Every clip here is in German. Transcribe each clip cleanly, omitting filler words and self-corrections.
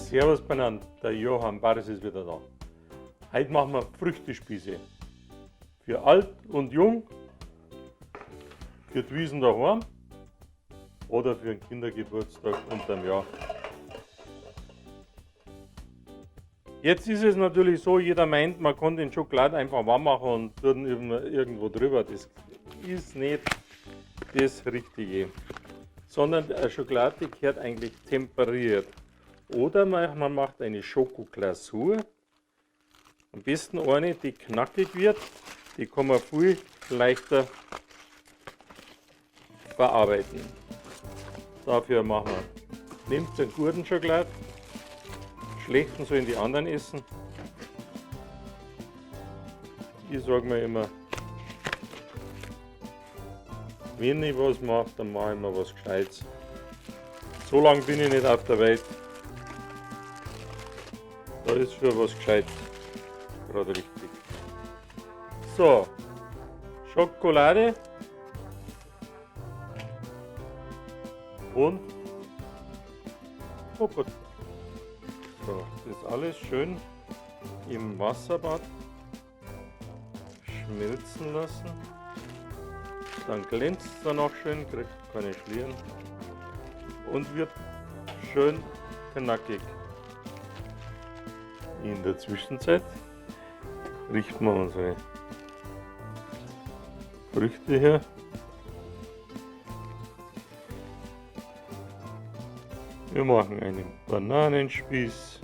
Servus beieinander, der Johann Baris ist wieder da. Heute machen wir Früchtespieße. Für alt und jung, für die Wiesen daheim oder für einen Kindergeburtstag unterm Jahr. Jetzt ist es natürlich so, jeder meint, man kann den Schokolade einfach warm machen und tut ihn irgendwo drüber. Das ist nicht das Richtige. Sondern eine Schokolade gehört eigentlich temperiert. Oder man macht eine Schokoglasur. Am besten eine, die knackig wird. Die kann man viel leichter verarbeiten. Dafür machen wir, nehmt einen guten Schokolade, schlechten sollen die anderen essen. Ich sage mir immer, wenn ich was mache, dann mache ich mir was Gescheites. So lange bin ich nicht auf der Welt. Da ist für was Gescheites gerade richtig. So, Schokolade und Kokos. So, das alles schön im Wasserbad schmelzen lassen. Dann glänzt es danach schön, kriegt keine Schlieren und wird schön knackig. In der Zwischenzeit richten wir unsere Früchte her. Wir machen einen Bananenspieß.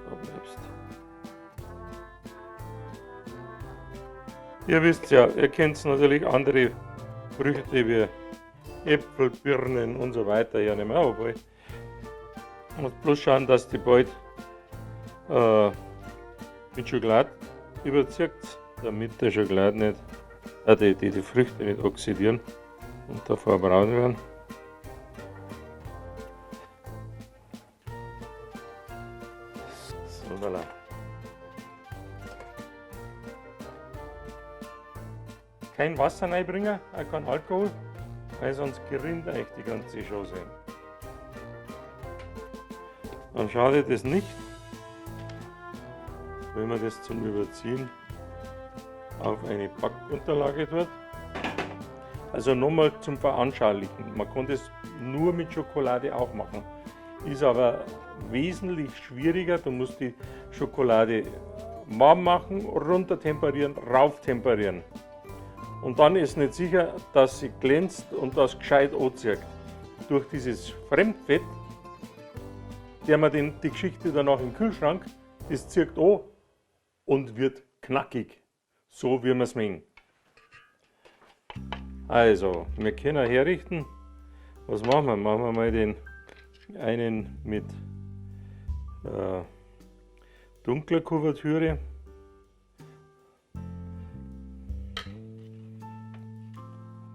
Da bleibst. Ihr wisst ja, ihr kennt natürlich andere Früchte wie Äpfel, Birnen und so weiter ja nicht mehr, aber ich muss bloß schauen, dass die bald mit Schokolade überzieht, damit der Schokolade nicht, die Früchte nicht oxidieren und davor braun werden. So, voilà. Kein Wasser reinbringen, auch kein Alkohol, weil sonst gerinnt euch die ganze Chose. Dann schadet es nicht, wenn man das zum Überziehen auf eine Backunterlage tut. Also nochmal zum Veranschaulichen. Man kann das nur mit Schokolade auch machen. Ist aber wesentlich schwieriger. Du musst die Schokolade warm machen, runter temperieren, rauf temperieren. Und dann ist nicht sicher, dass sie glänzt und das gescheit anzieht. Durch dieses Fremdfett, der man die Geschichte danach im Kühlschrank, das zieht an und wird knackig, so wie wir es mengen. Also, wir können herrichten. Was machen wir? Machen wir mal den einen mit dunkler Kuvertüre.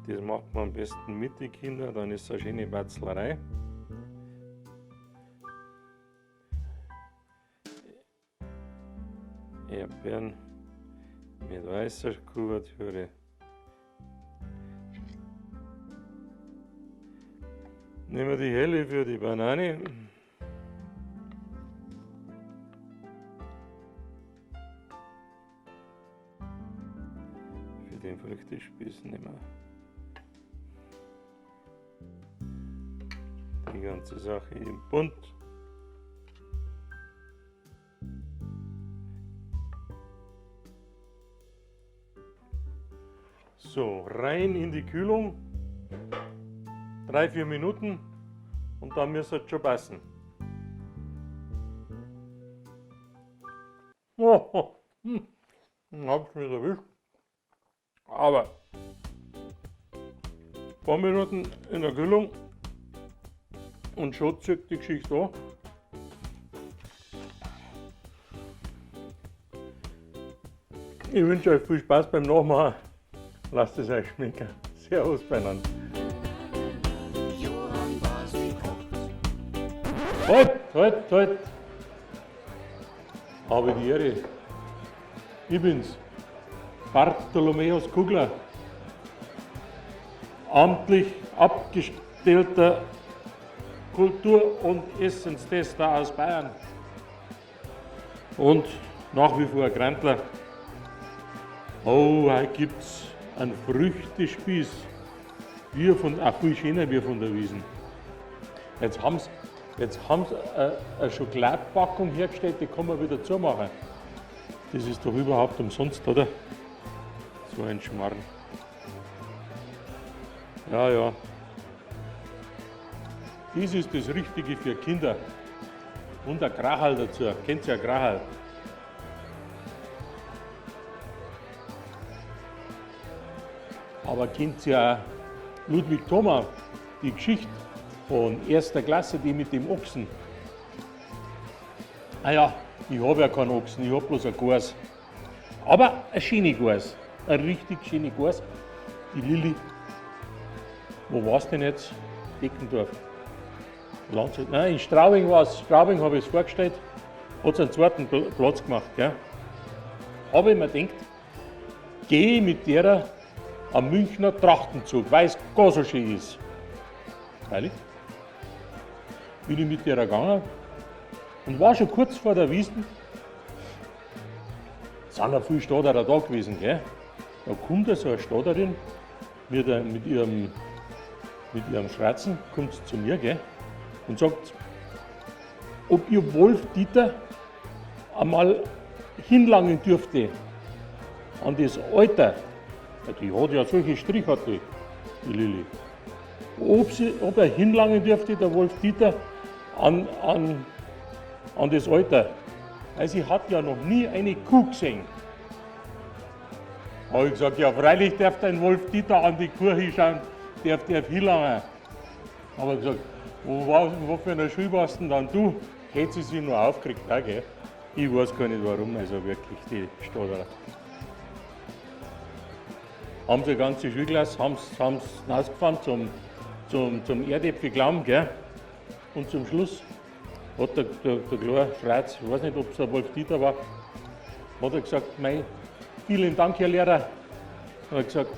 Das macht man am besten mit den Kindern, dann ist es eine schöne Batzlerei. Erdbeeren mit weißer Kuvertüre. Nehmen wir die helle für die Banane. Für den Früchtespieß nehmen wir die ganze Sache im Bunt. So, rein in die Kühlung, 3-4 Minuten und dann müsste es schon passen. Oh, hab's mich erwischt. Aber ein paar Minuten in der Kühlung und schon zieht die Geschichte an. Ich wünsche euch viel Spaß beim Nachmachen. Lasst es euch schmecken. Servus beieinander. Halt! Habe die Ehre. Ich bin's. Bartholomäus Kugler. amtlich abgestellter Kultur- und Essenstester aus Bayern und nach wie vor ein Grantler. Oh, heute gibt es einen Früchtespieß, auch viel schöner wie von der Wiesn. Jetzt haben sie eine Schokoladenpackung hergestellt, die kann man wieder zumachen. Das ist doch überhaupt umsonst, oder? So ein Schmarrn. Ja, ja. Das ist das Richtige für Kinder. Und ein Krachal dazu. Kennt ihr ein Krachal? Aber kennt ihr auch Ludwig Thoma, die Geschichte von erster Klasse, die mit dem Ochsen? Ah ja, ich habe ja keinen Ochsen, ich habe bloß ein Gors. Aber eine schöne Gors, eine richtig schöne Gors. Die Lilli, wo war es denn jetzt? Deckendorf. Nein, in Straubing war es. Straubing habe ich es vorgestellt, hat es einen zweiten Platz gemacht. Gell? Habe ich mir gedacht, gehe ich mit der am Münchner Trachtenzug, weil es gar so schön ist. Freilich. Bin ich mit der gegangen und war schon kurz vor der Wiesn. Sind ja viele Stadterer da gewesen. Gell? Da kommt so eine Stadterin mit ihrem Schreizen, kommt zu mir, gell? Und sagt, ob ihr Wolf Dieter einmal hinlangen dürfte an das Alter. Die hat ja solche Striche, die Lilli. Ob er hinlangen dürfte, der Wolf Dieter, an das Alter. Weil sie hat ja noch nie eine Kuh gesehen. Habe ich gesagt, ja freilich darf ein Wolf Dieter an die Kuh hinschauen, darf hinlangen. Aber ich gesagt, wo für eine Schule warst denn dann du? Hätte sie sich nur aufgeregt, auch, gell? Ich weiß gar nicht warum, also wirklich, die Stadler. Haben sie eine ganze Schulklasse, haben sie rausgefahren zum Erdäpfelklamm, gell? Und zum Schluss hat der kleine Schreiz, ich weiß nicht, ob es ein Wolf Dieter war, hat er gesagt, vielen Dank, Herr Lehrer, hat er gesagt,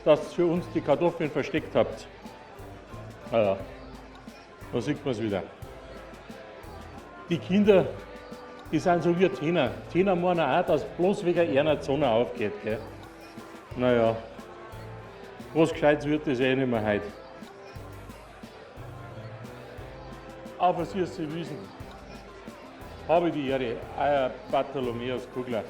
dass ihr für uns die Kartoffeln versteckt habt. Ja, da sieht man es wieder. Die Kinder, die sind so wie Täner. Täner meinen auch, dass bloß wegen einer die Sonne aufgeht. Gell? Naja, was Gescheites wird das eh nicht mehr heute. Auf eine süße Wiesn habe ich die Ehre, euer Bartholomäus Kugler.